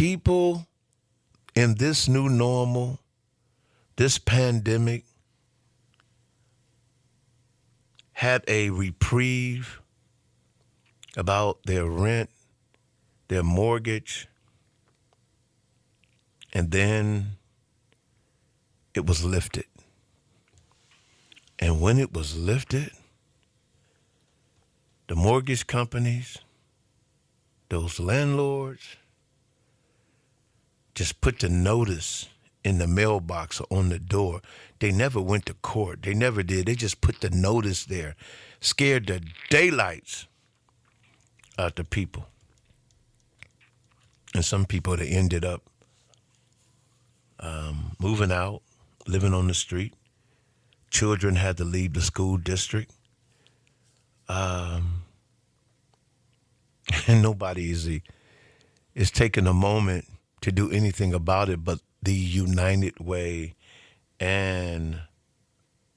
People in this new normal, this pandemic, had a reprieve about their rent, their mortgage, and then it was lifted. And when it was lifted, the mortgage companies, those landlords, just put the notice in the mailbox or on the door. They never went to court. They never did. They just put the notice there. Scared the daylights out the people. And some people that ended up moving out, living on the street. Children had to leave the school district. And nobody is taking a moment to do anything about it but the United Way and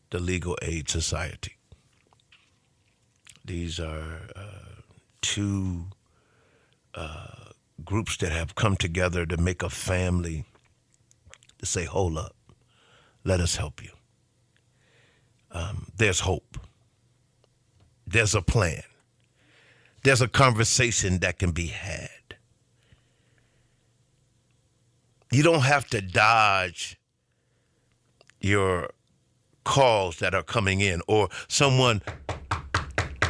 the Legal Aid Society. These are two groups that have come together to make a family to say, hold up, let us help you. There's hope. There's a plan. There's a conversation that can be had. You don't have to dodge your calls that are coming in or someone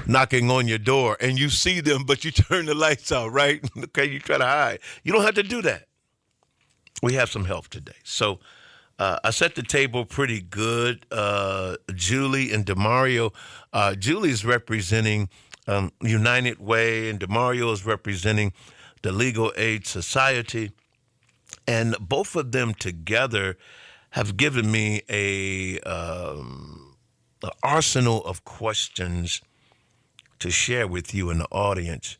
knocking on your door and you see them, but you turn the lights out, right? Okay, you try to hide. You don't have to do that. We have some help today. So I set the table pretty good. Julie and DeMario. Julie's representing United Way and DeMario is representing the Legal Aid Society. And both of them together have given me an arsenal of questions to share with you in the audience.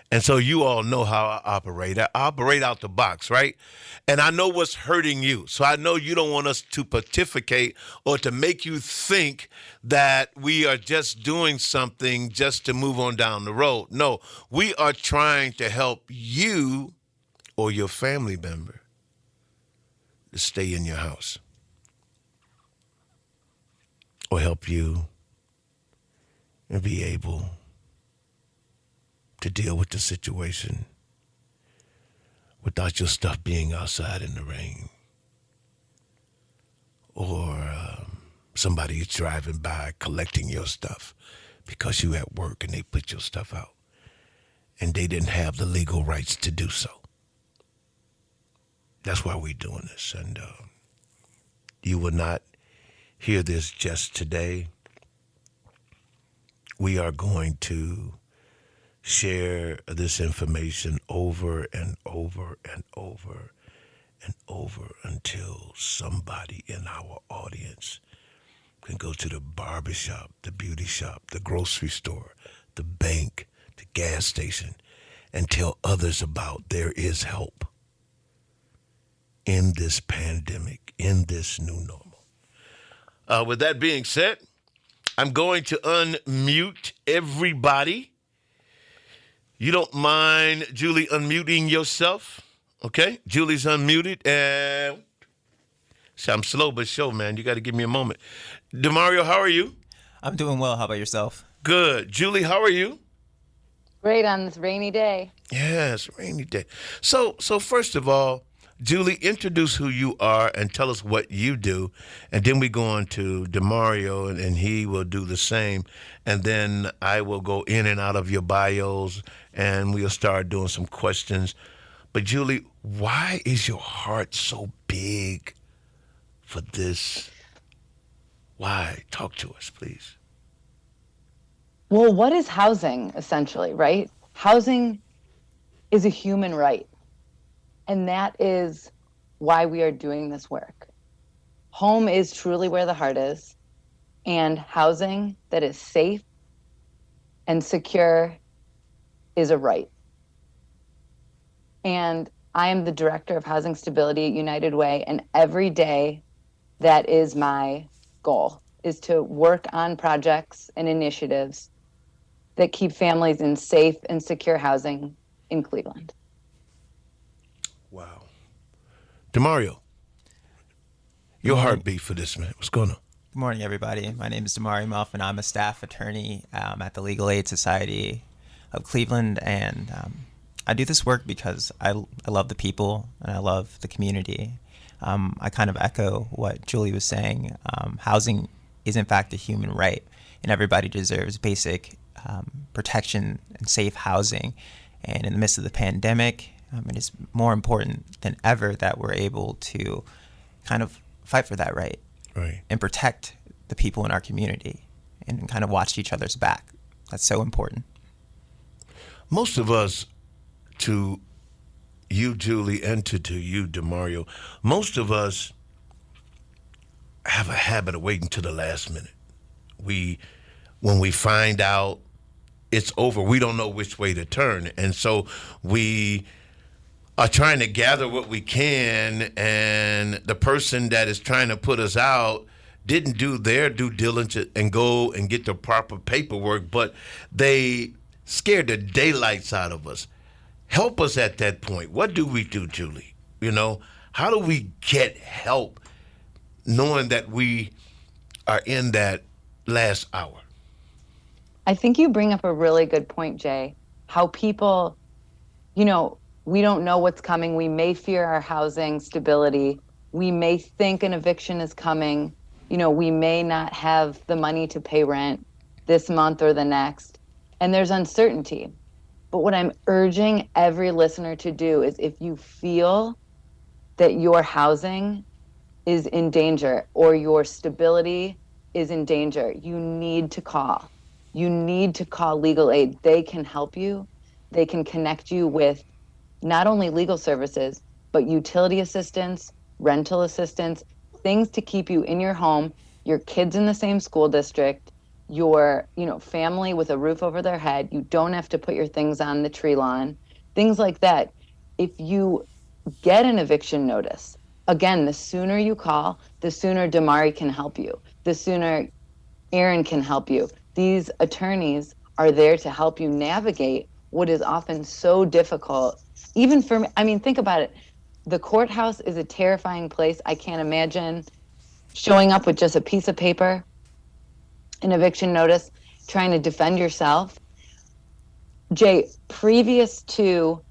And so you all know how I operate. I operate out the box, right? And I know what's hurting you. So I know you don't want us to pontificate or to make you think that we are just doing something just to move on down the road. No, we are trying to help you or your family member to stay in your house or help you and be able to deal with the situation without your stuff being outside in the rain or somebody is driving by collecting your stuff because you at work and they put your stuff out and they didn't have the legal rights to do so. That's why we're doing this. And you will not hear this just today. We are going to share this information over and over and over and over until somebody in our audience can go to the barbershop, the beauty shop, the grocery store, the bank, the gas station, and tell others about there is help in this pandemic, in this new normal. With that being said, I'm going to unmute everybody. You don't mind, Julie, unmuting yourself? Okay, Julie's unmuted. And see, I'm slow but sure, man. You got to give me a moment. DeMario, how are you? I'm doing well. How about yourself? Good. Julie, how are you? Great on this rainy day. Yes, rainy day. So first of all, Julie, introduce who you are and tell us what you do. And then we go on to DeMario, and he will do the same. And then I will go in and out of your bios, and we'll start doing some questions. But Julie, why is your heart so big for this? Why? Talk to us, please. Well, what is housing, essentially, right? Housing is a human right. And that is why we are doing this work. Home is truly where the heart is, and housing that is safe and secure is a right. And I am the director of housing stability at United Way, and every day that is my goal, is to work on projects and initiatives that keep families in safe and secure housing in Cleveland. Wow. DeMario, your heartbeat for this, man. What's going on? Good morning, everybody. My name is Damari Muffin. I'm a staff attorney at the Legal Aid Society of Cleveland, and I do this work because I love the people and I love the community. I kind of echo what Julie was saying. Housing is, in fact, a human right, and everybody deserves basic protection and safe housing. And in the midst of the pandemic, it is more important than ever that we're able to kind of fight for that right. Right. And protect the people in our community and kind of watch each other's back. That's so important. Most of us, to you, Julie, and to you, DeMario, most of us have a habit of waiting to the last minute. When we find out it's over, we don't know which way to turn. And so we are trying to gather what we can, and the person that is trying to put us out didn't do their due diligence and go and get the proper paperwork, but they scared the daylights out of us. Help us at that point. What do we do, Julie? How do we get help knowing that we are in that last hour? I think you bring up a really good point, Jay. How people, we don't know what's coming. We may fear our housing stability. We may think an eviction is coming. We may not have the money to pay rent this month or the next. And there's uncertainty. But what I'm urging every listener to do is, if you feel that your housing is in danger or your stability is in danger, you need to call. You need to call legal aid. They can help you. They can connect you with not only legal services, but utility assistance, rental assistance, things to keep you in your home, your kids in the same school district, your family with a roof over their head. You don't have to put your things on the tree lawn, things like that. If you get an eviction notice, again, the sooner you call, the sooner Damari can help you, the sooner Aaron can help you. These attorneys are there to help you navigate what is often so difficult. Even for me, think about it. The courthouse is a terrifying place. I can't imagine showing up with just a piece of paper, an eviction notice, trying to defend yourself. Jay, previous to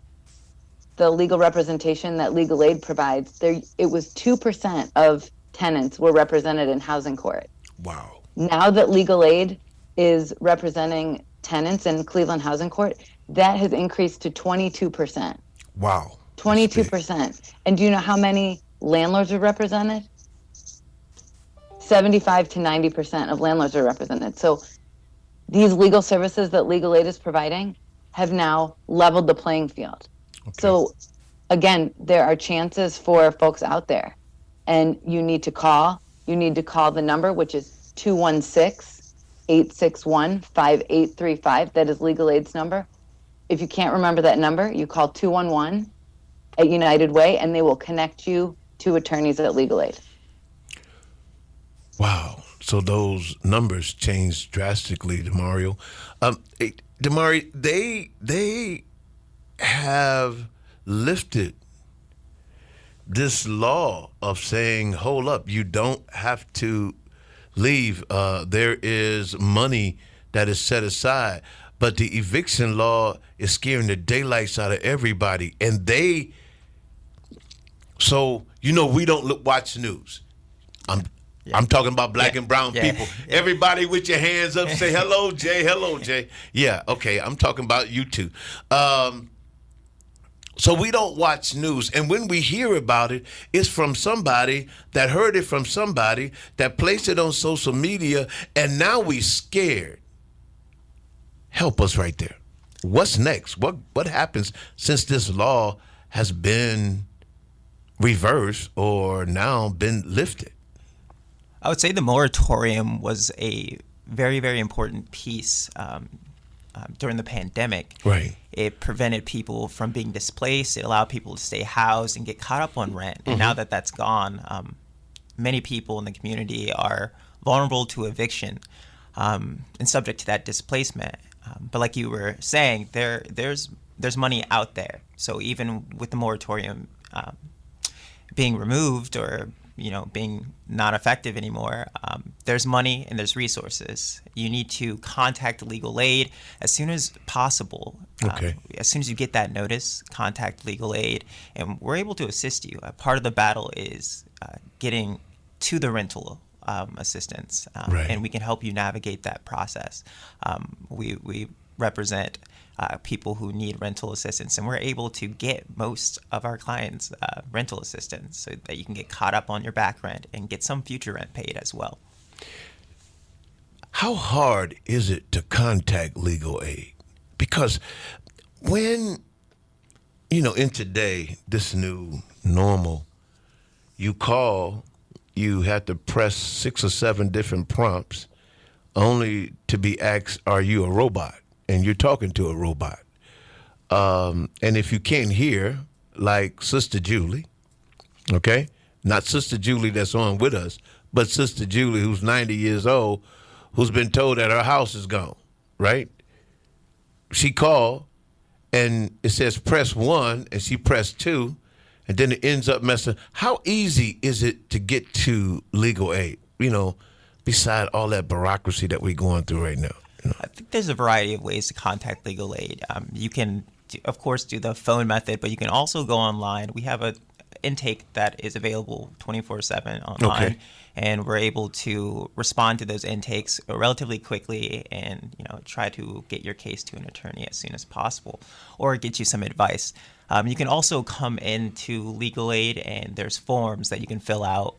the legal representation that legal aid provides, it was 2% of tenants were represented in housing court. Wow. Now that legal aid is representing tenants in Cleveland Housing Court, that has increased to 22%. Wow. 22%. And do you know how many landlords are represented? 75 to 90% of landlords are represented. So these legal services that legal aid is providing have now leveled the playing field. Okay. So again, there are chances for folks out there, and you need to call. You need to call the number, which is 216-861-5835. That is legal aid's number. If you can't remember that number, you call 211 at United Way, and they will connect you to attorneys at legal aid. Wow. So those numbers changed drastically, DeMario. DeMari, they have lifted this law of saying, hold up, you don't have to leave. There is money that is set aside. But the eviction law is scaring the daylights out of everybody. And we don't watch news. I'm talking about black and brown people. Everybody with your hands up, say, hello, Jay. Hello, Jay. Yeah, okay, I'm talking about you two. So we don't watch news. And when we hear about it, it's from somebody that heard it from somebody that placed it on social media, and now we scared. Help us right there. What's next? What happens since this law has been reversed or now been lifted? I would say the moratorium was a very, very important piece during the pandemic. Right. It prevented people from being displaced. It allowed people to stay housed and get caught up on rent. And now that that's gone, many people in the community are vulnerable to eviction and subject to that displacement. But like you were saying, there's money out there. So even with the moratorium being removed or being not effective anymore, there's money and there's resources. You need to contact legal aid as soon as possible. Okay. As soon as you get that notice, contact legal aid, and we're able to assist you. Part of the battle is getting to the rental assistance, Right. and we can help you navigate that process. We represent people who need rental assistance, and we're able to get most of our clients rental assistance so that you can get caught up on your back rent and get some future rent paid as well. How hard is it to contact legal aid? Because when, in today, this new normal, you call, you have to press 6 or 7 different prompts only to be asked, are you a robot? And you're talking to a robot. And if you can't hear, like Sister Julie, okay? Not Sister Julie that's on with us, but Sister Julie who's 90 years old, who's been told that her house is gone, right? She called, and it says press 1, and she pressed 2, and then it ends up messing. How easy is it to get to legal aid, beside all that bureaucracy that we're going through right now? I think there's a variety of ways to contact legal aid. You can, of course, do the phone method, but you can also go online. We have a intake that is available 24/7 online, Okay. and we're able to respond to those intakes relatively quickly and try to get your case to an attorney as soon as possible or get you some advice. You can also come into legal aid, and there's forms that you can fill out.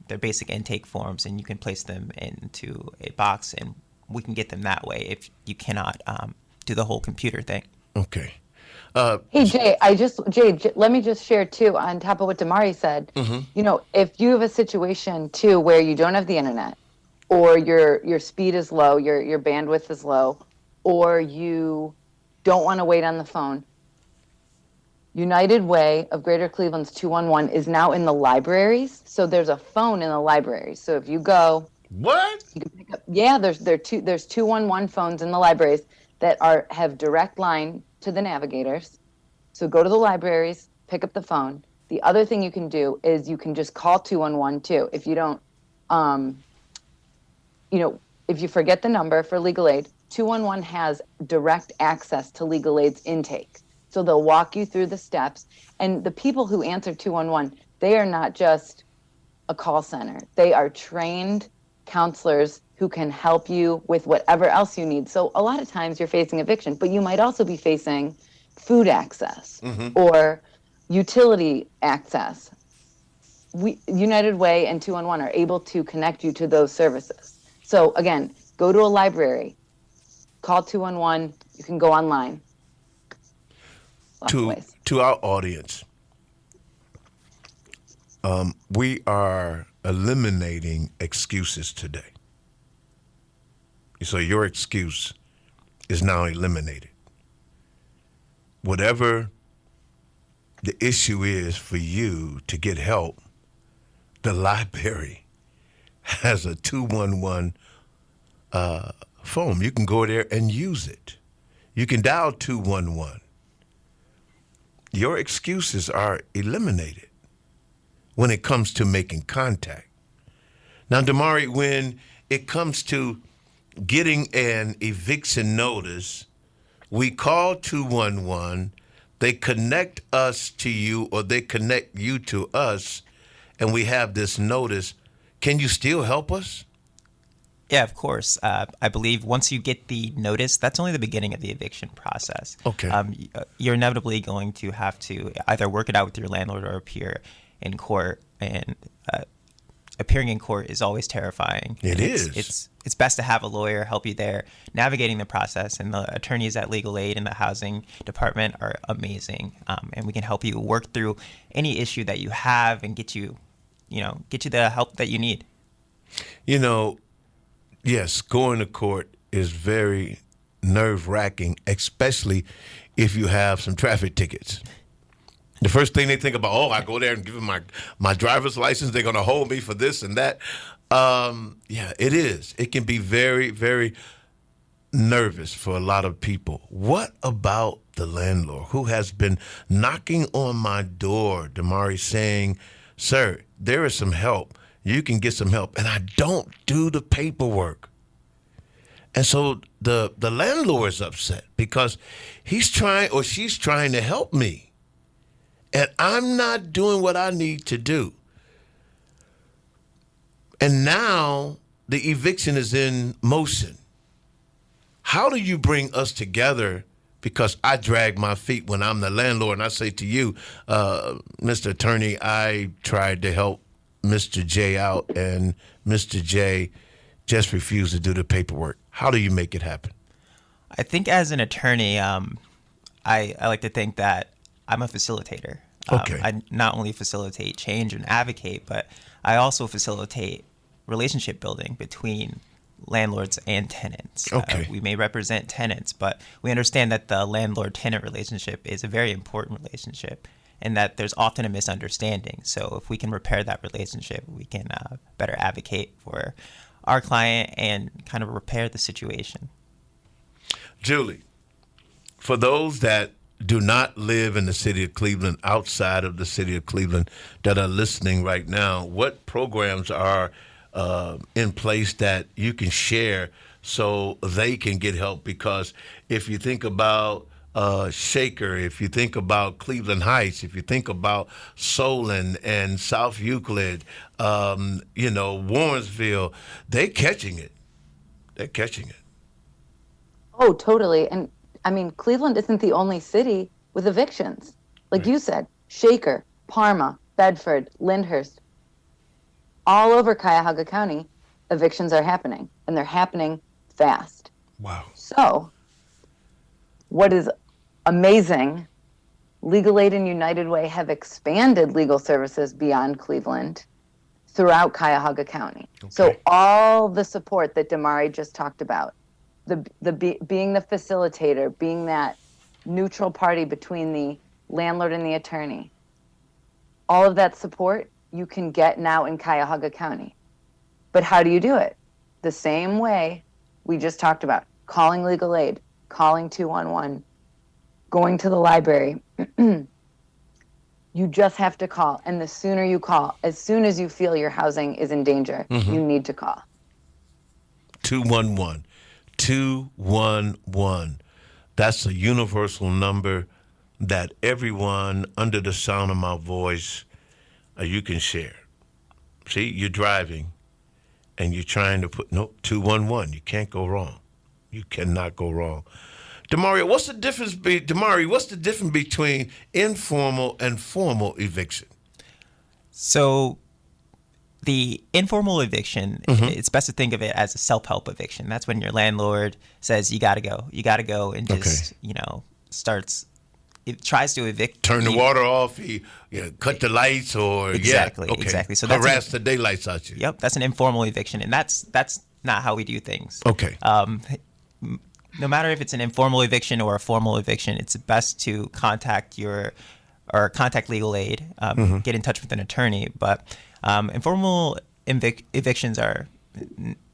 They're basic intake forms, and you can place them into a box, and we can get them that way if you cannot do the whole computer thing. Okay. Hey Jay, let me just share too on top of what Damari said. If you have a situation too where you don't have the internet, or your speed is low, your bandwidth is low, or you don't want to wait on the phone, United Way of Greater Cleveland's 211 is now in the libraries. So there's a phone in the libraries. So if you go, What? you can pick up. Yeah, there's 211 phones in the libraries that have direct line to the navigators. So go to the libraries, pick up the phone. The other thing you can do is you can just call 211 too. If you don't, if you forget the number for legal aid, 211 has direct access to legal aid's intake. So they'll walk you through the steps. And the people who answer 211, they are not just a call center. They are trained counselors who can help you with whatever else you need. So a lot of times you're facing eviction, but you might also be facing food access or utility access. United Way and 211 are able to connect you to those services. So again, go to a library, call 211, you can go online. Lots of ways. To our audience, we are eliminating excuses today. So your excuse is now eliminated. Whatever the issue is for you to get help, the library has a 211 phone. You can go there and use it. You can dial 211. Your excuses are eliminated when it comes to making contact. Now, Damari, when it comes to getting an eviction notice, we call 211, they connect us to you or they connect you to us, and we have this notice. Can you still help us? Yeah, of course. I believe once you get the notice, that's only the beginning of the eviction process. Okay. You're inevitably going to have to either work it out with your landlord or appear in court. And appearing in court is always terrifying. It's best to have a lawyer help you there, navigating the process. And the attorneys at Legal Aid and the housing department are amazing. And we can help you work through any issue that you have and get you the help that you need. Yes, going to court is very nerve-wracking, especially if you have some traffic tickets. The first thing they think about, I go there and give them my driver's license, they're going to hold me for this and that. Yeah, it is. It can be very, very nervous for a lot of people. What about the landlord who has been knocking on my door, Damari, saying, sir, there is some help. You can get some help. And I don't do the paperwork. And so the landlord is upset because he's trying or she's trying to help me. And I'm not doing what I need to do. And now the eviction is in motion. How do you bring us together? Because I drag my feet when I'm the landlord and I say to you, Mr. Attorney, I tried to help Mr. J out and Mr. J just refused to do the paperwork. How do you make it happen? I think as an attorney, I like to think that I'm a facilitator. Okay. I not only facilitate change and advocate, but I also facilitate relationship building between landlords and tenants. Okay. We may represent tenants, but we understand that the landlord-tenant relationship is a very important relationship and that there's often a misunderstanding. So if we can repair that relationship, we can better advocate for our client and kind of repair the situation. Julie, for those that do not live in the city of Cleveland, outside of the city of Cleveland, that are listening right now, what programs are in place that you can share so they can get help? Because if you think about Shaker, if you think about Cleveland Heights, if you think about Solon and South Euclid, Warrensville, they're catching it. They're catching it. Oh, totally. And I mean, Cleveland isn't the only city with evictions. Like you said, Shaker, Parma, Bedford, Lyndhurst, all over Cuyahoga County, evictions are happening, and they're happening fast. Wow. So, what is amazing, Legal Aid and United Way have expanded legal services beyond Cleveland throughout Cuyahoga County. Okay. So all the support that Damari just talked about, being the facilitator, being that neutral party between the landlord and the attorney, all of that support you can get now in Cuyahoga County. But how do you do it? The same way we just talked about, calling legal aid, calling 211, going to the library. You just have to call. And the sooner you call, as soon as you feel your housing is in danger, you need to call. 211. 211. That's a universal number that everyone under the sound of my voice, you can share. See, you're driving and you're trying to put, 211. You can't go wrong. You cannot go wrong. Damari, what's the difference between informal and formal eviction? So the informal eviction, it's best to think of it as a self-help eviction. That's when your landlord says, you got to go, and just, it tries to evict. Turn the water off, cut the lights, or Exactly. So that's harass the daylights out you. Yep, that's an informal eviction, and that's not how we do things. Okay. No matter if it's an informal eviction or a formal eviction, it's best to contact legal aid, get in touch with an attorney. But informal evictions are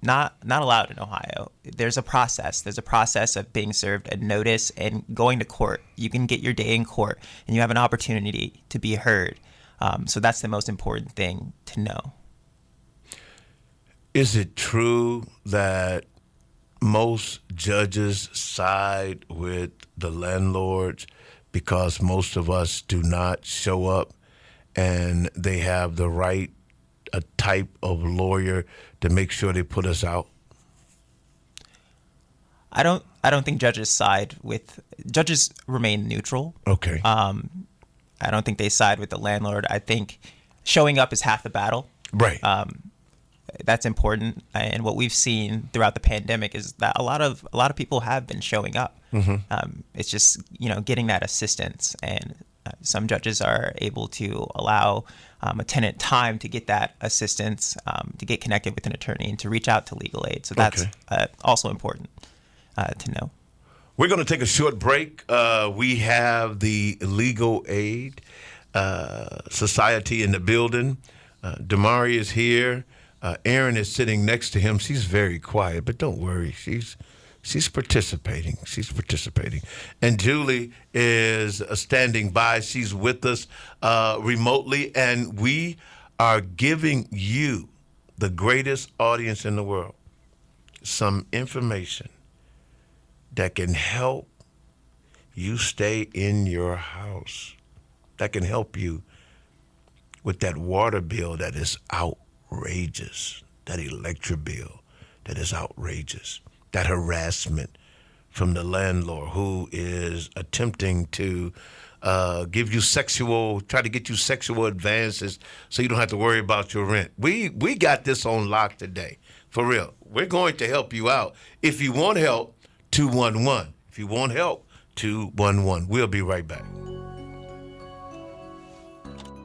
not allowed in Ohio. There's a process. There's a process of being served a notice and going to court. You can get your day in court, and you have an opportunity to be heard. So that's the most important thing to know. Is it true that most judges side with the landlords because most of us do not show up and they have the right type of lawyer to make sure they put us out? I don't think judges remain neutral. Okay. I don't think they side with the landlord. I think showing up is half the battle. Right. That's important, and what we've seen throughout the pandemic is that a lot of people have been showing up. It's just getting that assistance, and some judges are able to allow a tenant time to get that assistance, to get connected with an attorney, and to reach out to legal aid. So that's also important to know. We're going to take a short break. We have the Legal Aid Society in the building. Damari is here. Erin is sitting next to him. She's very quiet, but don't worry. She's She's participating. She's participating. And Julie is standing by. She's with us remotely. And we are giving you, the greatest audience in the world, some information that can help you stay in your house, that can help you with that water bill that is outrageous, that electric bill that is outrageous, that harassment from the landlord who is attempting to try to get you sexual advances so you don't have to worry about your rent. We got this on lock today, for real. We're going to help you out. If you want help, 211. If you want help, 211. We'll be right back.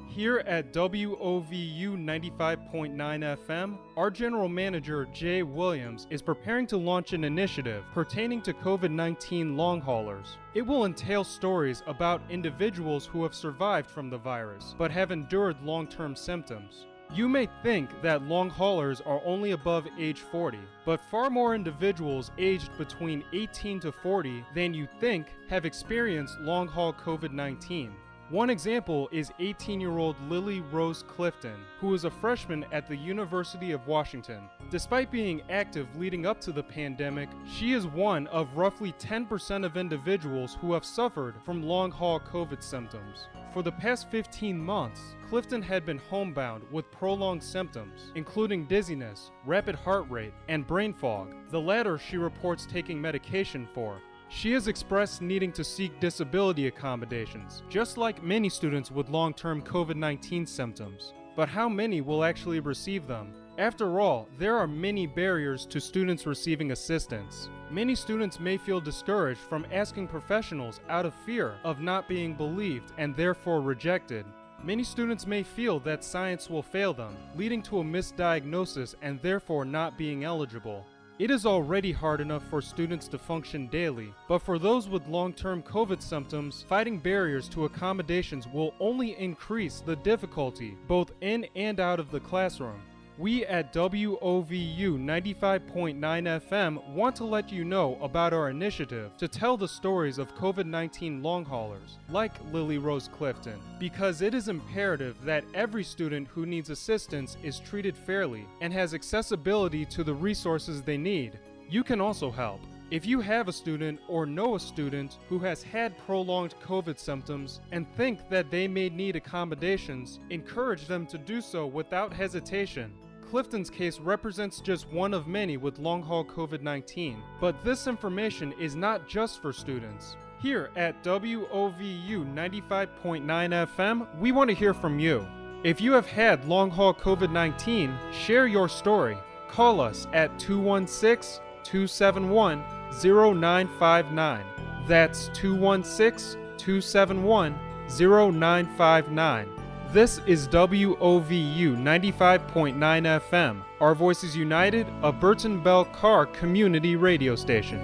Here at WOVU 95.9 FM, our General Manager, Jay Williams, is preparing to launch an initiative pertaining to COVID-19 long haulers. It will entail stories about individuals who have survived from the virus, but have endured long-term symptoms. You may think that long haulers are only above age 40, but far more individuals aged between 18 to 40 than you think have experienced long-haul COVID-19. One example is 18-year-old Lily Rose Clifton, who is a freshman at the University of Washington. Despite being active leading up to the pandemic, she is one of roughly 10% of individuals who have suffered from long-haul COVID symptoms. For the past 15 months, Clifton had been homebound with prolonged symptoms, including dizziness, rapid heart rate, and brain fog. The latter she reports taking medication for. She has expressed needing to seek disability accommodations, just like many students with long-term COVID-19 symptoms. But how many will actually receive them? After all, there are many barriers to students receiving assistance. Many students may feel discouraged from asking professionals out of fear of not being believed and therefore rejected. Many students may feel that science will fail them, leading to a misdiagnosis and therefore not being eligible. It is already hard enough for students to function daily, but for those with long-term COVID symptoms, fighting barriers to accommodations will only increase the difficulty, both in and out of the classroom. We at WOVU 95.9 FM want to let you know about our initiative to tell the stories of COVID-19 long haulers, like Lily Rose Clifton, because it is imperative that every student who needs assistance is treated fairly and has accessibility to the resources they need. You can also help. If you have a student or know a student who has had prolonged COVID symptoms and think that they may need accommodations, encourage them to do so without hesitation. Clifton's case represents just one of many with long-haul COVID-19, but this information is not just for students. Here at WOVU 95.9 FM, we want to hear from you. If you have had long-haul COVID-19, share your story. Call us at 216-271-0959. That's 216-271-0959. This is WOVU 95.9 FM, Our Voices United, a Burton Bell Carr community radio station.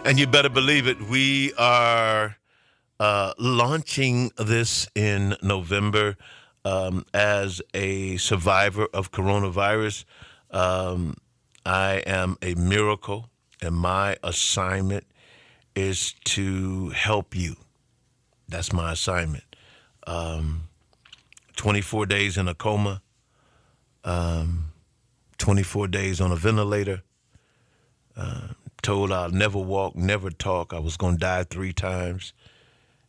And you better believe it, we are launching this in November as a survivor of coronavirus. I am a miracle, and my assignment is to help you. That's my assignment. 24 days in a coma, 24 days on a ventilator, told I'll never walk, never talk. I was going to die 3 times.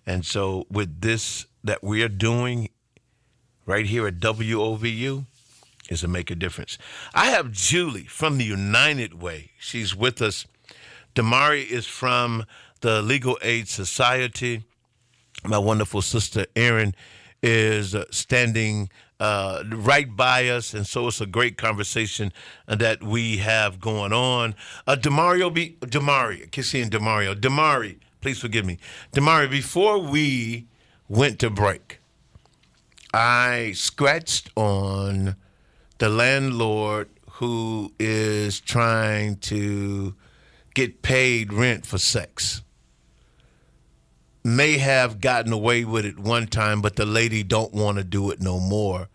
And so with this that we're doing right here at WOVU is to make a difference. I have Julie from the United Way. She's with us. Damari is from the Legal Aid Society. My wonderful sister Erin is standing right by us, and so it's a great conversation that we have going on. Damari, I keep saying Demario. Damari, please forgive me. Damari, before we went to break, I scratched on the landlord who is trying to get paid rent for sex. May have gotten away with it one time, but the lady don't want to do it no more.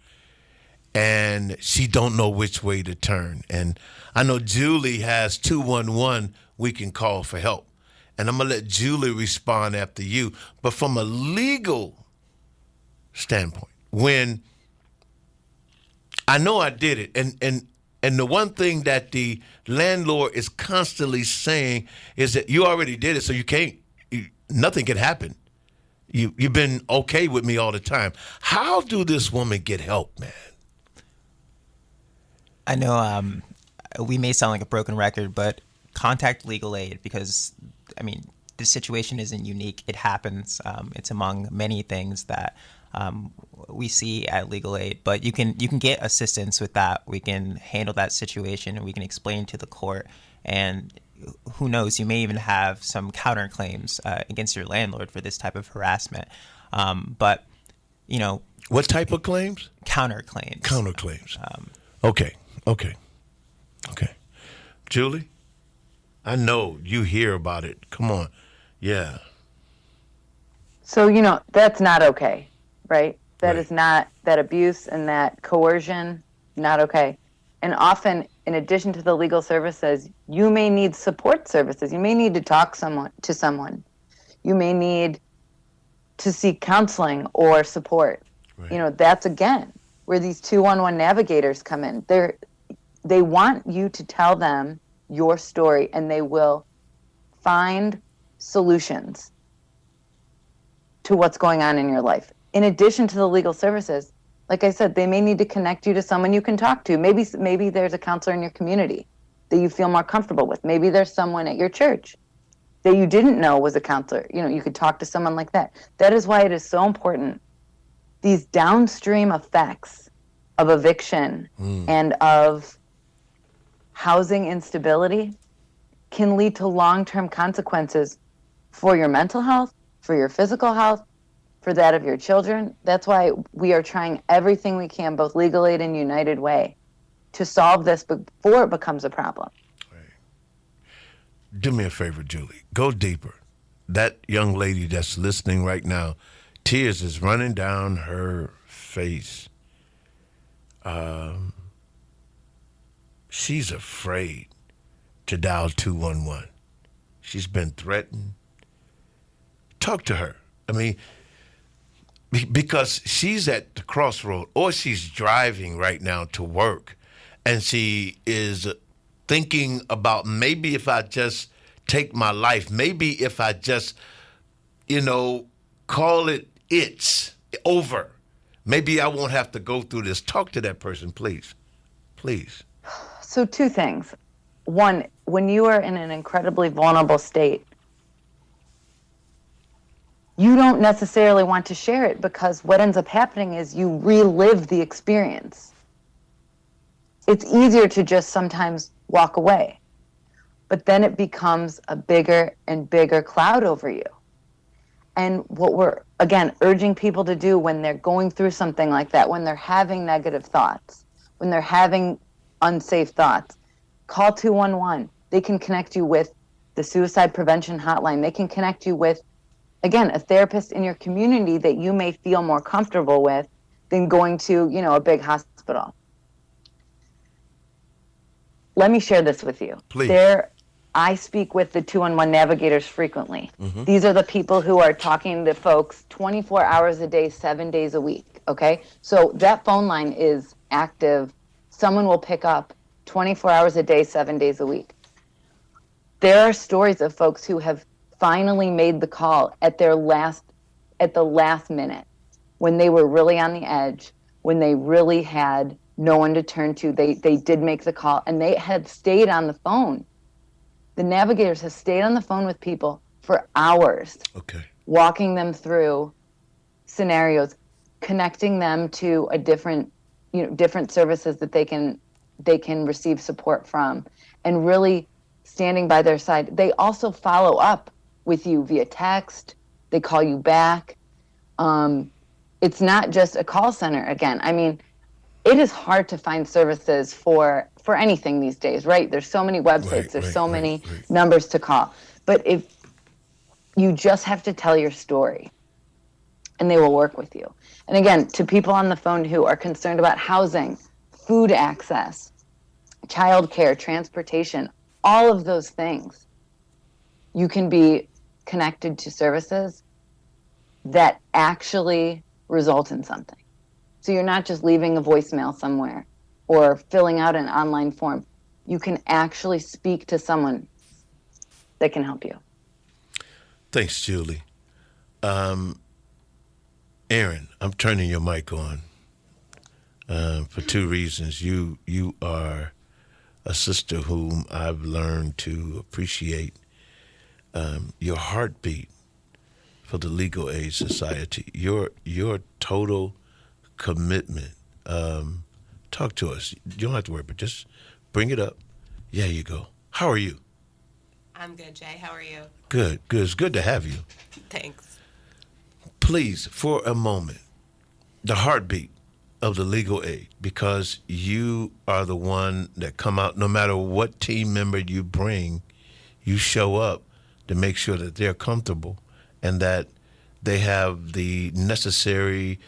and she don't know which way to turn. And I know Julie has 211 we can call for help. And I'm going to let Julie respond after you. But from a legal standpoint, when I know I did it, and the one thing that the landlord is constantly saying is that you already did it, so nothing can happen. You've been okay with me all the time. How do this woman get help, man? I know we may sound like a broken record, but contact legal aid because, I mean, this situation isn't unique. It happens. It's among many things that we see at legal aid, but you can get assistance with that. We can handle that situation and we can explain to the court, and who knows, you may even have some counterclaims against your landlord for this type of harassment. But, you know. What type of claims? Counterclaims. Counterclaims. Okay. Julie, I know you hear about it. Come on. Yeah. So, that's not okay, right? That Right. is not, that abuse and that coercion, not okay. And often, in addition to the legal services, you may need support services. You may need to talk to someone. You may need to seek counseling or support. Right. That's, again, where these 211 navigators come in. They want you to tell them your story, and they will find solutions to what's going on in your life. In addition to the legal services, like I said, they may need to connect you to someone you can talk to. Maybe there's a counselor in your community that you feel more comfortable with. Maybe there's someone at your church that you didn't know was a counselor. You could talk to someone like that. That is why it is so important. These downstream effects of eviction and of housing instability can lead to long-term consequences for your mental health, for your physical health, for that of your children. That's why we are trying everything we can, both Legal Aid and United Way, to solve this before it becomes a problem. Right. Do me a favor, Julie. Go deeper. That young lady that's listening right now, tears is running down her face. She's afraid to dial 211. She's been threatened. Talk to her. I mean, because she's at the crossroad, or she's driving right now to work, and she is thinking about, maybe if I just take my life, maybe if I just, call it's over, maybe I won't have to go through this. Talk to that person, please. Please. So 2 things. One, when you are in an incredibly vulnerable state, you don't necessarily want to share it, because what ends up happening is you relive the experience. It's easier to just sometimes walk away, but then it becomes a bigger and bigger cloud over you. And what we're, again, urging people to do when they're going through something like that, when they're having negative thoughts, when they're having unsafe thoughts, call 211. They can connect you with the suicide prevention hotline. They can connect you with, again, a therapist in your community that you may feel more comfortable with than going to, a big hospital. Let me share this with you. Please. I speak with the 211 navigators frequently. Mm-hmm. These are the people who are talking to folks 24 hours a day, 7 days a week, okay? So that phone line is active. Someone will pick up 24 hours a day, 7 days a week. There are stories of folks who have finally made the call at the last minute, when they were really on the edge, when they really had no one to turn to. They did make the call, and they had stayed on the phone. The navigators have stayed on the phone with people for hours, okay, walking them through scenarios, connecting them to a different services that they can receive support from, and really standing by their side. They also follow up with you via text. They call you back. It's not just a call center. Again, I mean, it is hard to find services for anything these days, right? There's so many websites, there's so many numbers to call. But if you just have to tell your story, and they will work with you. And again, to people on the phone who are concerned about housing, food access, childcare, transportation, all of those things, you can be connected to services that actually result in something. So you're not just leaving a voicemail somewhere or filling out an online form. You can actually speak to someone that can help you. Thanks, Julie. Aaron, I'm turning your mic on for two reasons. You are a sister whom I've learned to appreciate. Your heartbeat for the Legal Aid Society, your total commitment. Talk to us. You don't have to worry, but just bring it up. Yeah, you go. How are you? I'm good, Jay. How are you? Good. It's good to have you. Thanks. Please, for a moment, the heartbeat of the legal aid, because you are the one that come out, no matter what team member you bring, you show up to make sure that they're comfortable and that they have the necessary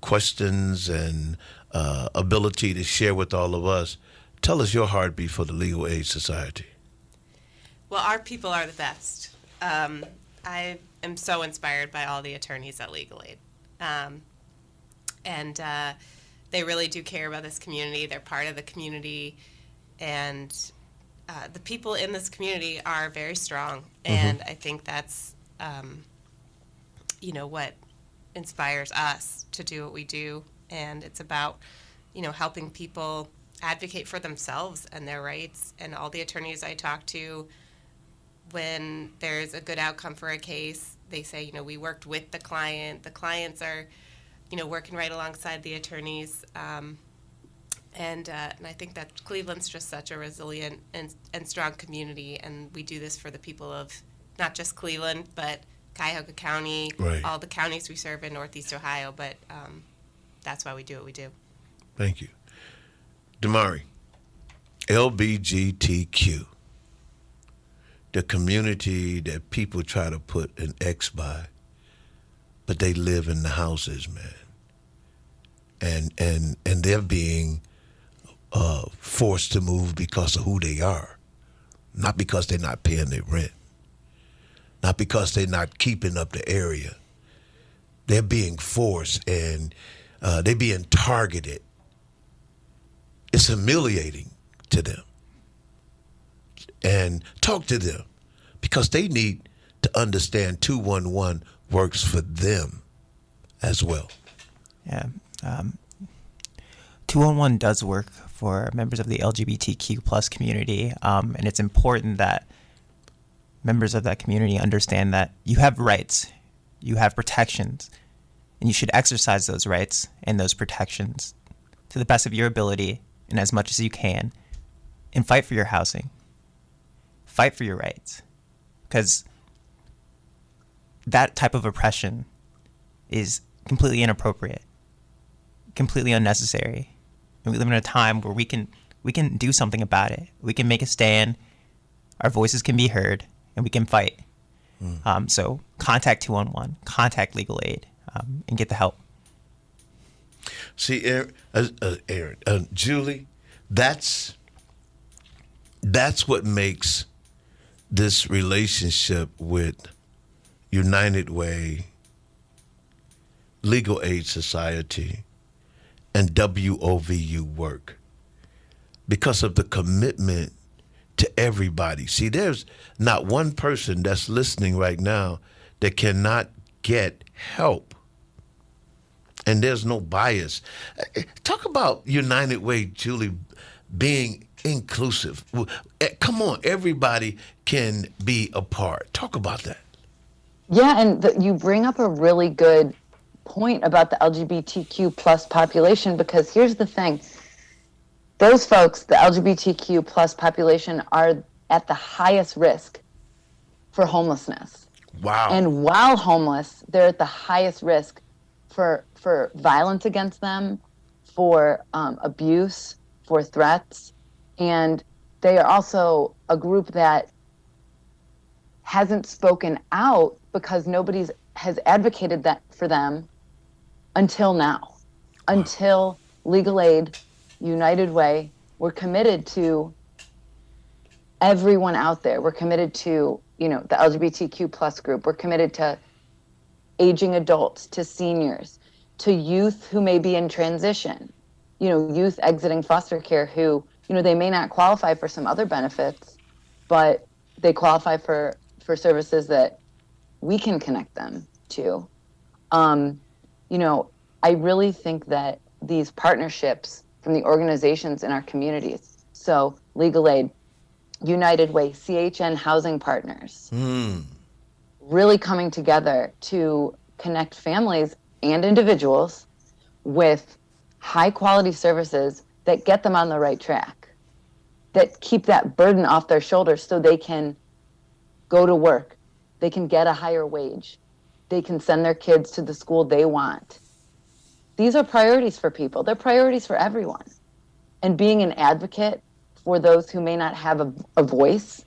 questions and ability to share with all of us. Tell us your heartbeat for the Legal Aid Society. Well, our people are the best. I am so inspired by all the attorneys at Legal Aid. And they really do care about this community. They're part of the community. And the people in this community are very strong. And I think that's, what inspires us to do what we do. And it's about, helping people advocate for themselves and their rights. And all the attorneys I talk to, when there's a good outcome for a case, they say, we worked with the client. The clients are, working right alongside the attorneys. And I think that Cleveland's just such a resilient and strong community. And we do this for the people of not just Cleveland, but Cuyahoga County, right. All the counties we serve in Northeast Ohio. But that's why we do what we do. Thank you. Damari, LBGTQ, the community that people try to put an X by, but they live in the houses, man. And they're being forced to move because of who they are, not because they're not paying their rent, not because they're not keeping up the area. They're being forced and they're being targeted. It's humiliating to them. And talk to them because they need to understand 211 works for them as well. Yeah. 211 does work for members of the LGBTQ plus community, and it's important that members of that community understand that you have rights, you have protections, and you should exercise those rights and those protections to the best of your ability and as much as you can, and fight for your housing. Fight for your rights, because that type of oppression is completely inappropriate, completely unnecessary. And we live in a time where we can do something about it. We can make a stand. Our voices can be heard, and we can fight. So contact 211, contact legal aid, and get the help. See, Aaron, Julie, that's what makes this relationship with United Way, Legal Aid Society, and WOVU work, because of the commitment to everybody. See, there's not one person that's listening right now that cannot get help. And there's no bias. Talk about United Way, Julie, being inclusive. Come on, everybody can be a part. Talk about that. Yeah, and you bring up a really good point about the LGBTQ plus population, because here's the thing. Those folks, the LGBTQ plus population, are at the highest risk for homelessness. Wow. And while homeless, they're at the highest risk for violence against them, for abuse, for threats. And they are also a group that hasn't spoken out because nobody's has advocated that for them until now, until Legal Aid, United Way, we're committed to everyone out there. We're committed to, the LGBTQ plus group. We're committed to aging adults, to seniors, to youth who may be in transition, youth exiting foster care who, they may not qualify for some other benefits, but they qualify for services that we can connect them to. I really think that these partnerships from the organizations in our communities, so Legal Aid, United Way, CHN Housing Partners, really coming together to connect families and individuals with high quality services that get them on the right track, that keep that burden off their shoulders so they can go to work, they can get a higher wage, they can send their kids to the school they want. These are priorities for people. They're priorities for everyone. And being an advocate for those who may not have a voice,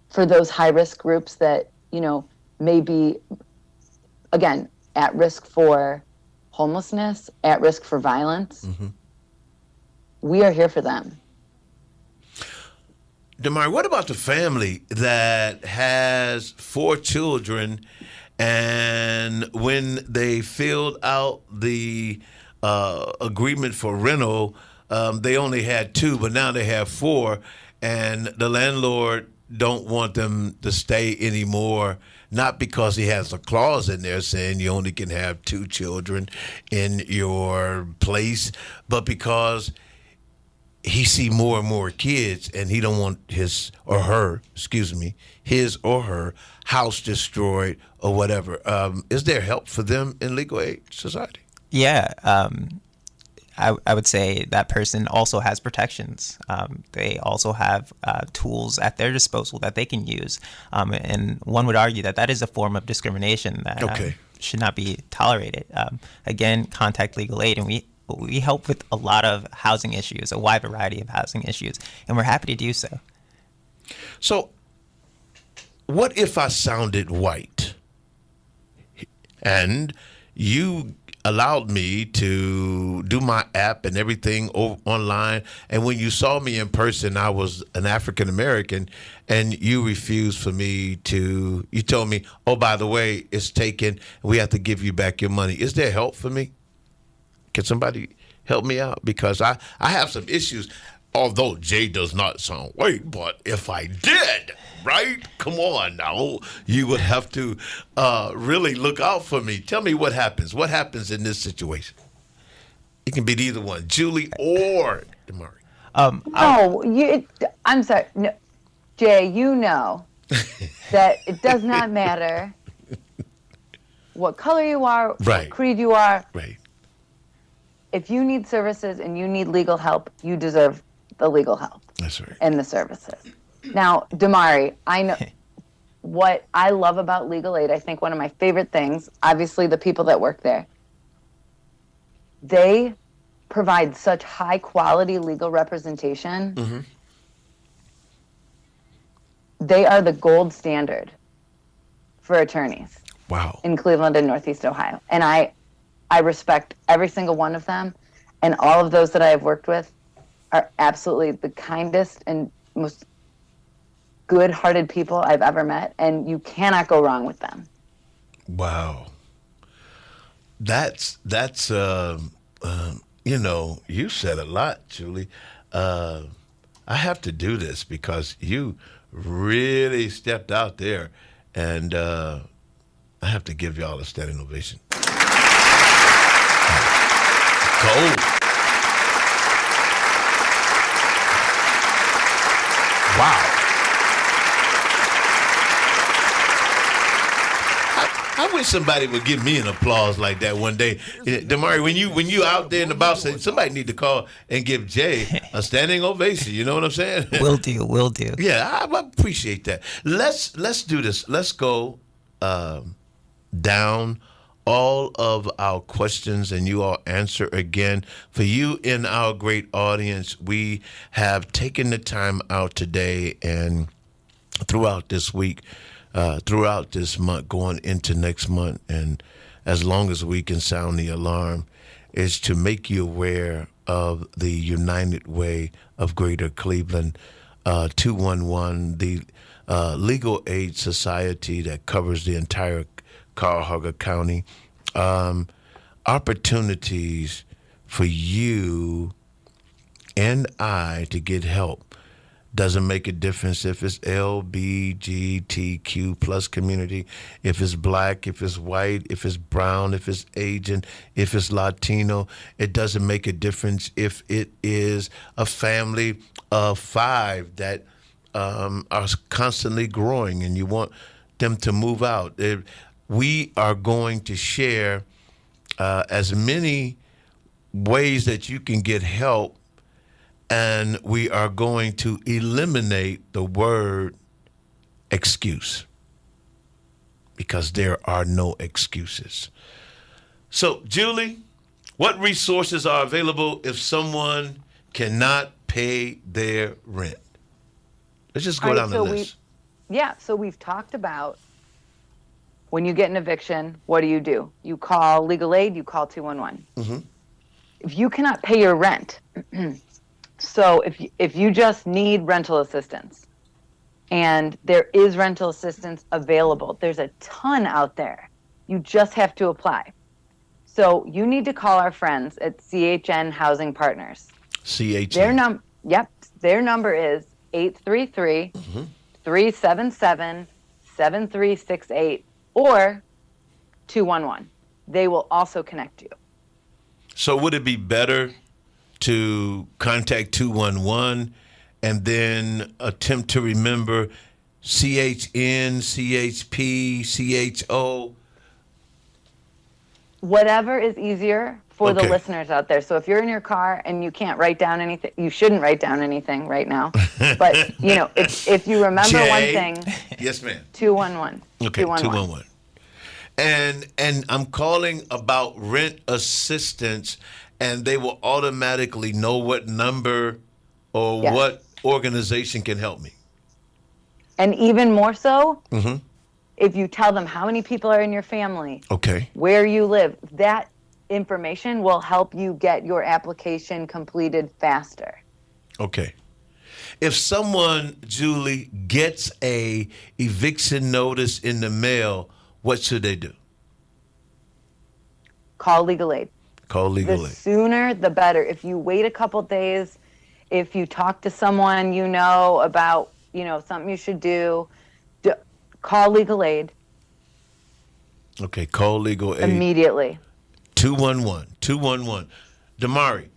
for those high-risk groups that, may be, again, at risk for homelessness, at risk for violence, we are here for them. Damari, what about the family that has 4 children, and when they filled out the agreement for rental, they only had 2, but now they have 4, and the landlord don't want them to stay anymore, not because he has a clause in there saying you only can have 2 children in your place, but because he see more and more kids, and he don't want his or her house destroyed or whatever. Is there help for them in Legal Aid Society? Yeah, I would say that person also has protections. They also have tools at their disposal that they can use. And one would argue that is a form of discrimination that should not be tolerated. Again, contact Legal Aid, and we help with a lot of housing issues, a wide variety of housing issues, and we're happy to do so. So, what if I sounded white and you allowed me to do my app and everything online, and when you saw me in person, I was an African American, and you refused for me to, you told me, oh, by the way, it's taken, we have to give you back your money. Is there help for me? Can somebody help me out? Because I have some issues, although Jay does not sound white, but if I did, right? Come on now. You would have to really look out for me. Tell me what happens. What happens in this situation? It can be either one, Julie or Damari. I'm sorry. No, Jay, that it does not matter what color you are, what creed you are. Right. If you need services and you need legal help, you deserve the legal help. That's right. And the services. Now, Damari, I know what I love about Legal Aid. I think one of my favorite things, obviously the people that work there, they provide such high quality legal representation. They are the gold standard for attorneys. Wow. In Cleveland and Northeast Ohio. And I respect every single one of them, and all of those that I have worked with are absolutely the kindest and most good-hearted people I've ever met, and you cannot go wrong with them. Wow. That's you said a lot, Julie. I have to do this because you really stepped out there, and I have to give y'all a standing ovation. Gold. Wow. I wish somebody would give me an applause like that one day. Damari, when you out there and about, say somebody need to call and give Jay a standing ovation. You know what I'm saying? Will do. Yeah, I appreciate that. Let's do this. Let's go down all of our questions and you all answer again. For you in our great audience, we have taken the time out today and throughout this week throughout this month, going into next month, and as long as we can sound the alarm, is to make you aware of the United Way of Greater Cleveland, 211, the legal aid society that covers the entire Cuyahoga County. Opportunities for you and I to get help. Doesn't make a difference if it's LBGTQ plus community, if it's black, if it's white, if it's brown, if it's Asian, if it's Latino. It doesn't make a difference if it is a family of 5 that are constantly growing and you want them to move out. We are going to share as many ways that you can get help, and we are going to eliminate the word excuse, because there are no excuses. So, Julie, what resources are available if someone cannot pay their rent? Let's just go down the list. So we've talked about when you get an eviction, what do? You call legal aid, you call 211. Mm-hmm. If you cannot pay your rent, so if you just need rental assistance, and there is rental assistance available, there's a ton out there. You just have to apply. So you need to call our friends at CHN Housing Partners. CHN. Their number is 833-377-7368 or 211. They will also connect you. So would it be better to contact 211 and then attempt to remember CHN, CHP, CHO? Whatever is easier for the Okay. listeners out there. So if you're in your car and you can't write down anything, you shouldn't write down anything right now. But, if you remember one Jay? thing, Yes, ma'am. 211. Okay, 211. And I'm calling about rent assistance, and they will automatically know what number or Yes. what organization can help me. And even more so, Mm-hmm. if you tell them how many people are in your family, Okay. where you live, that information will help you get your application completed faster. Okay. If someone, Julie, gets a eviction notice in the mail, what should they do? Call legal aid. Call legal The aid. sooner, the better. If you wait a couple days, if you talk to someone about, something you should do, call legal aid Okay, call legal aid. immediately. 211. Damari,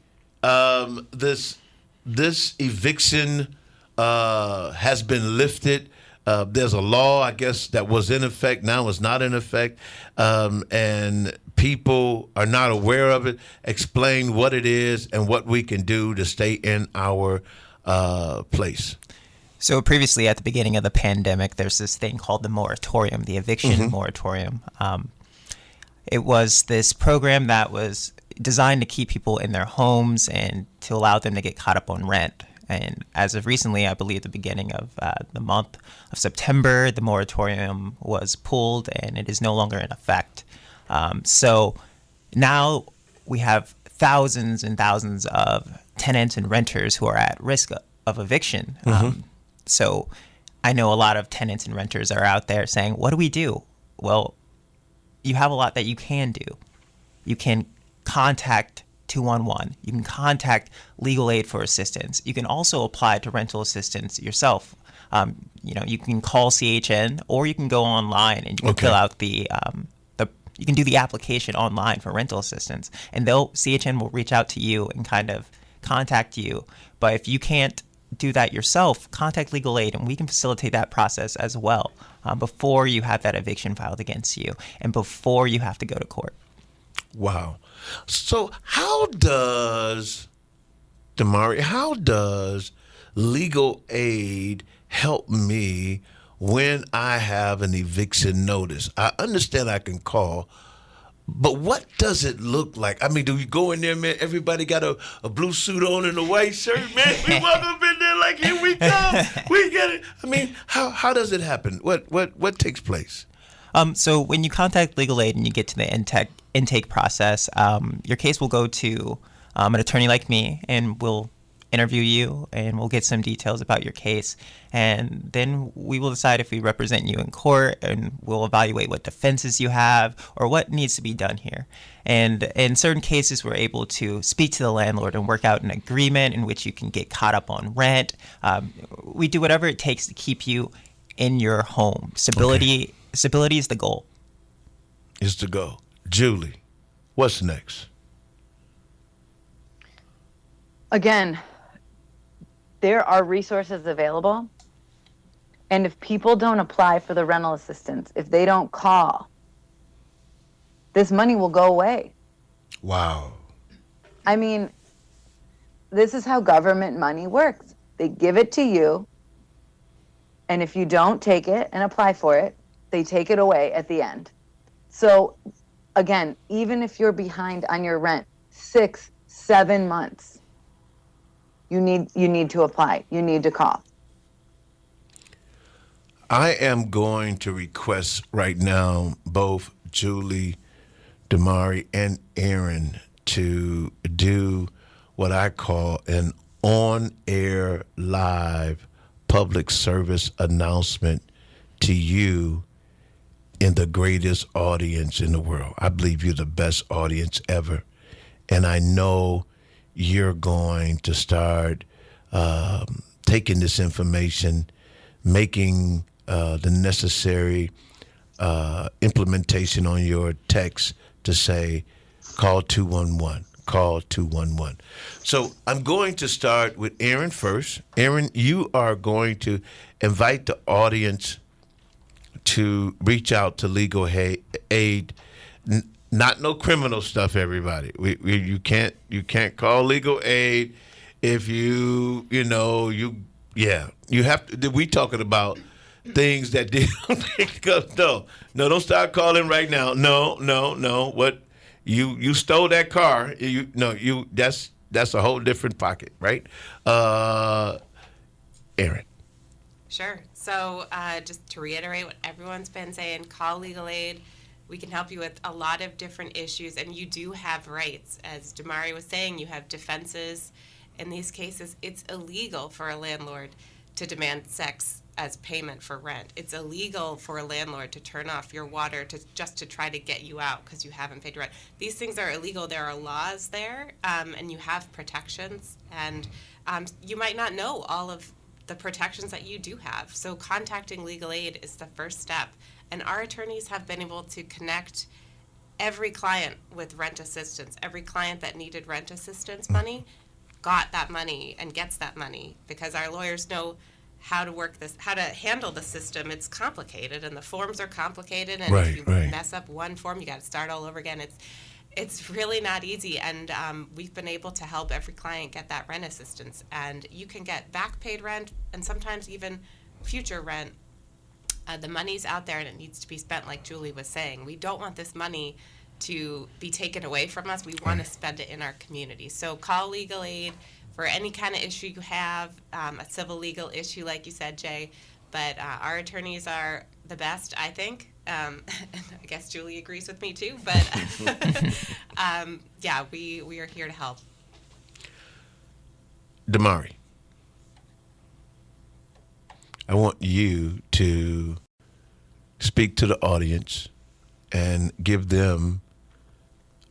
this eviction has been lifted. There's a law, I guess, that was in effect, now is not in effect, and people are not aware of it. Explain what it is and what we can do to stay in our place. So previously, at the beginning of the pandemic, there's this thing called the moratorium, the eviction moratorium. It was this program that was designed to keep people in their homes and to allow them to get caught up on rent. And as of recently, I believe the beginning of the month of September, the moratorium was pulled and it is no longer in effect. So now we have thousands and thousands of tenants and renters who are at risk of eviction. So I know a lot of tenants and renters are out there saying, what do we do? Well, you have a lot that you can do. You can contact 211. You can contact legal aid for assistance. You can also apply to rental assistance yourself. You can call CHN, or you can go online and you can fill out you can do the application online for rental assistance, and CHN will reach out to you and kind of contact you. But if you can't do that yourself, contact legal aid and we can facilitate that process as well, before you have that eviction filed against you and before you have to go to court. Wow. So how does legal aid help me when I have an eviction notice? I understand I can call, But what does it look like? I mean, do you go in there, man? Everybody got a blue suit on and a white shirt, man. We walk up in there like, here we go. We get it. I mean, how does it happen? What takes place? So when you contact legal aid and you get to the intake process, your case will go to an attorney like me, and we'll interview you and we'll get some details about your case, and then we will decide if we represent you in court, and we'll evaluate what defenses you have or what needs to be done here. And in certain cases, we're able to speak to the landlord and work out an agreement in which you can get caught up on rent. We do whatever it takes to keep you in your home. Stability is the goal. Is the goal. Julie, what's next? Again, there are resources available. And if people don't apply for the rental assistance, if they don't call, this money will go away. Wow. I mean, this is how government money works. They give it to you, and if you don't take it and apply for it, they take it away at the end. So again, even if you're behind on your rent 6-7 months, you need to apply. You need to call. I am going to request right now both Julie, Damari, and Aaron to do what I call an on-air live public service announcement to you in the greatest audience in the world. I believe you're the best audience ever. And I know you're going to start taking this information, making the necessary implementation on your text to say, call 211, call 211. So I'm going to start with Aaron first. Aaron, you are going to invite the audience to reach out to legal aid. Not no criminal stuff, everybody. You can't call legal aid if you have to. We talking about things that did. No, don't start calling right now. No. What you stole that car? That's a whole different pocket, right? Aaron. Sure. So just to reiterate what everyone's been saying, call legal aid. We can help you with a lot of different issues, and you do have rights. As Damari was saying, you have defenses. In these cases, it's illegal for a landlord to demand sex as payment for rent. It's illegal for a landlord to turn off your water just to try to get you out because you haven't paid your rent. These things are illegal. There are laws there, and you have protections, and you might not know all of the protections that you do have. So contacting legal aid is the first step. And our attorneys have been able to connect every client with rent assistance. Every client that needed rent assistance money got that money and gets that money because our lawyers know how to work this, how to handle the system. It's complicated and the forms are complicated. And if you mess up one form, you got to start all over again. It's really not easy. And we've been able to help every client get that rent assistance. And you can get back paid rent and sometimes even future rent. The money's out there and it needs to be spent like Julie was saying. We don't want this money to be taken away from us. We want to spend it in our community. So call legal aid for any kind of issue you have, a civil legal issue like you said, Jay. But our attorneys are the best, I think. And I guess Julie agrees with me too. But yeah, we are here to help. Damari, I want you to speak to the audience and give them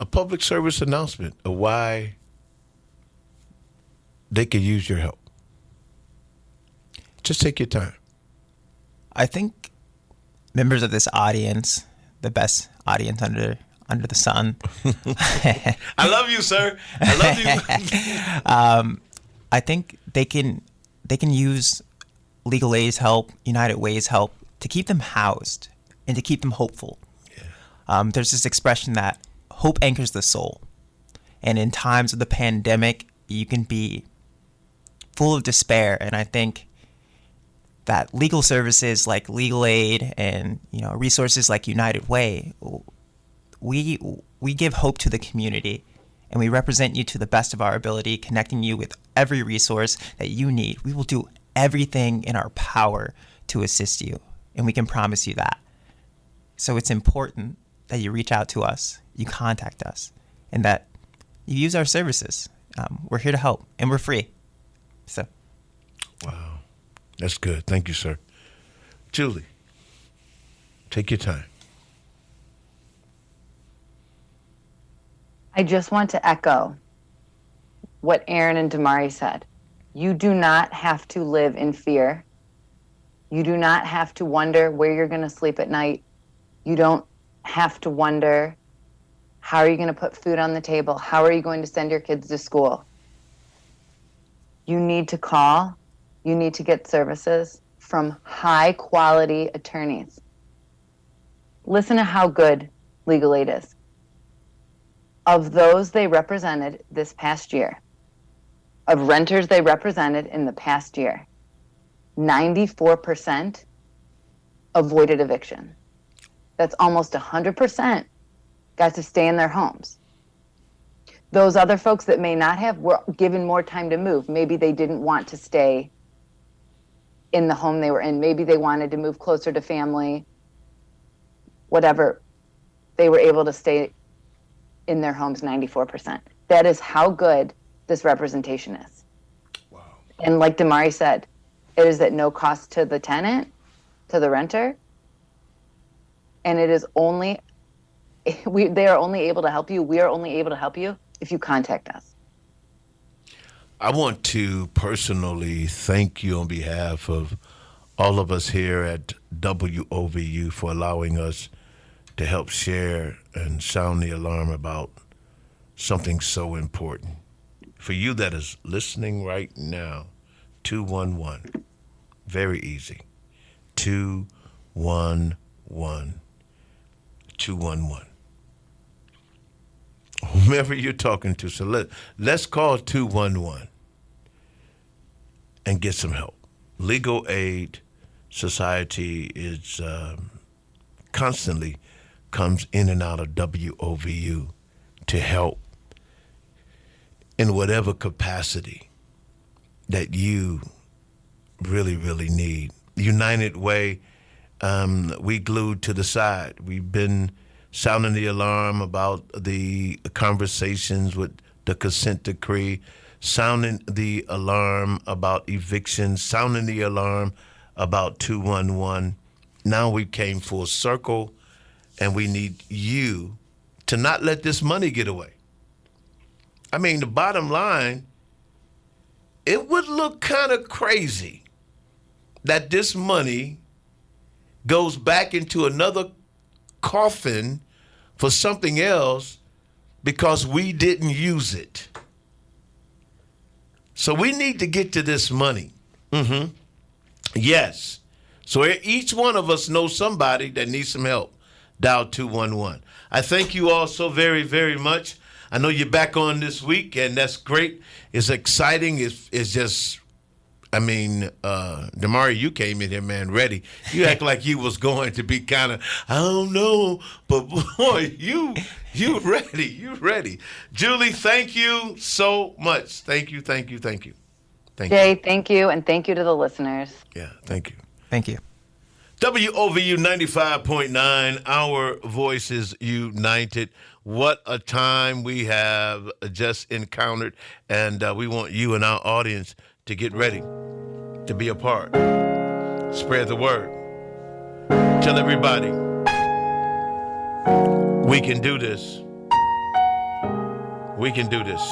a public service announcement of why they could use your help. Just take your time. I think members of this audience, the best audience under the sun. I love you, sir. I love you. I think they can use Legal Aid's help, United Way's help, to keep them housed and to keep them hopeful. Yeah. There's this expression that hope anchors the soul. And in times of the pandemic, you can be full of despair. And I think that legal services like Legal Aid and resources like United Way, we We give hope to the community, and we represent you to the best of our ability, connecting you with every resource that you need. We will do everything in our power to assist you, and we can promise you that. So it's important that you reach out to us, you contact us, and that you use our services. We're here to help, and we're free. So, Wow. That's good. Thank you, sir. Julie, take your time. I just want to echo what Aaron and Damari said. You do not have to live in fear. You do not have to wonder where you're going to sleep at night. You don't have to wonder, how are you going to put food on the table? How are you going to send your kids to school? You need to call. You need to get services from high quality attorneys. Listen to how good Legal Aid is. Of those they represented this past year, of renters they represented in the past year, 94% avoided eviction. That's almost 100% got to stay in their homes. Those other folks that may not have were given more time to move. Maybe they didn't want to stay in the home they were in. Maybe they wanted to move closer to family, whatever. They were able to stay in their homes 94%. That is how good this representation is. Wow. And like Damari said, it is at no cost to the tenant, to the renter. And it is only, they are only able to help you. We are only able to help you if you contact us. I want to personally thank you on behalf of all of us here at WOVU for allowing us to help share and sound the alarm about something so important. For you that is listening right now, 211, very easy, 211, 211. Whomever you're talking to, so let's call 211 and get some help. Legal Aid Society is constantly comes in and out of WOVU to help in whatever capacity that you really, really need. United Way, we glued to the side. We've been sounding the alarm about the conversations with the consent decree, sounding the alarm about evictions, sounding the alarm about 211. Now we came full circle, and we need you to not let this money get away. I mean, the bottom line, it would look kind of crazy that this money goes back into another coffin for something else because we didn't use it. So we need to get to this money. Yes. So each one of us knows somebody that needs some help. Dial 211. I thank you all so very, very much. I know you're back on this week, and that's great. It's exciting. It's just, I mean, Damari, you came in here, man, ready. You act like you was going to be kind of, I don't know, but boy, you ready. You ready. Julie, thank you so much. Thank you. Thank you. Jay, thank you, and thank you to the listeners. Yeah, thank you. thank you. WOVU 95.9, our voices united. What a time we have just encountered, and we want you and our audience to get ready to be a part. Spread the word. Tell everybody we can do this. We can do this.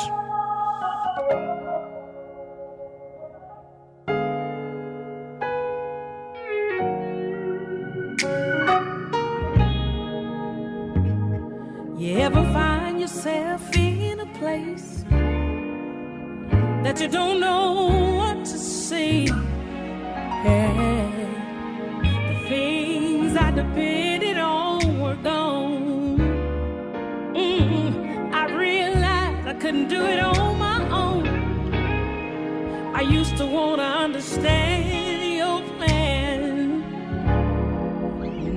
You ever find yourself in a place that you don't know what to say? Yeah. The things I depended on were gone. I realized I couldn't do it on my own. I used to want to understand your plan.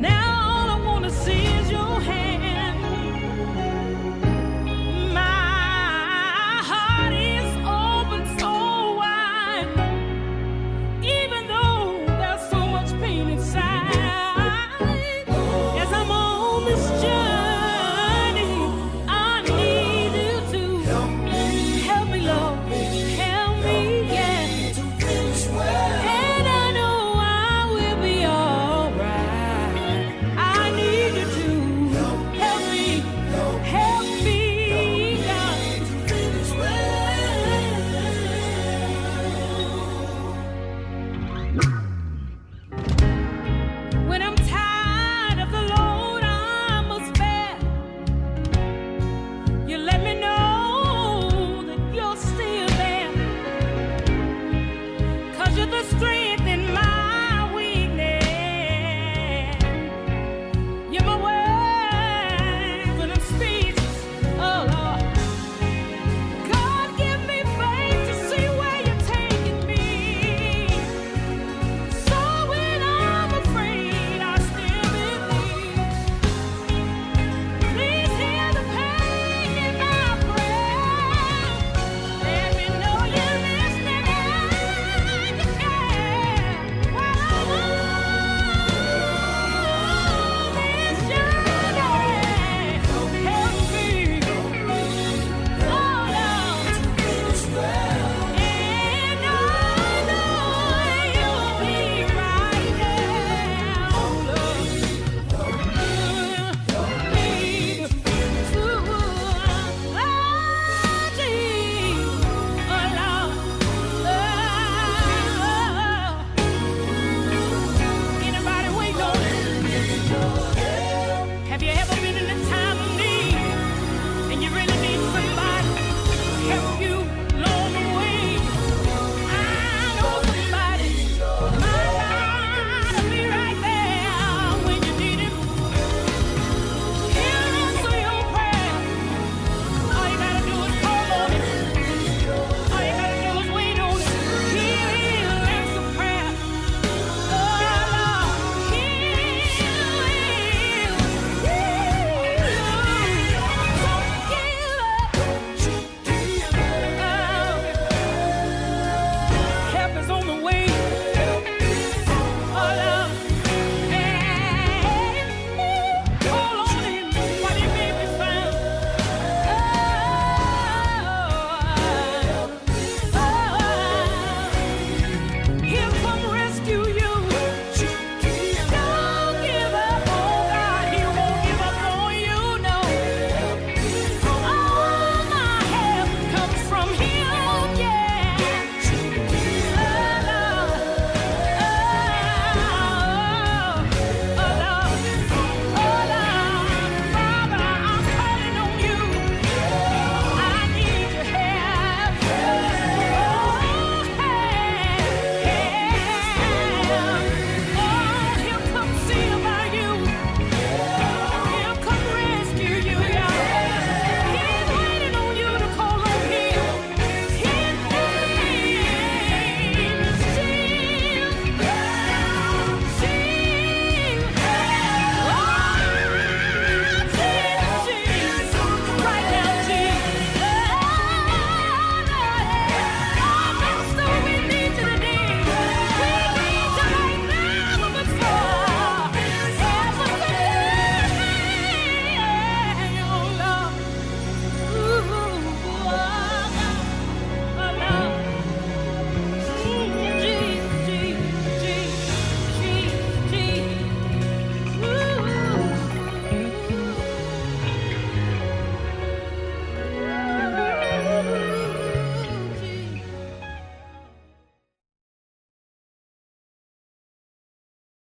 Now all I want to see is your hand. refuge.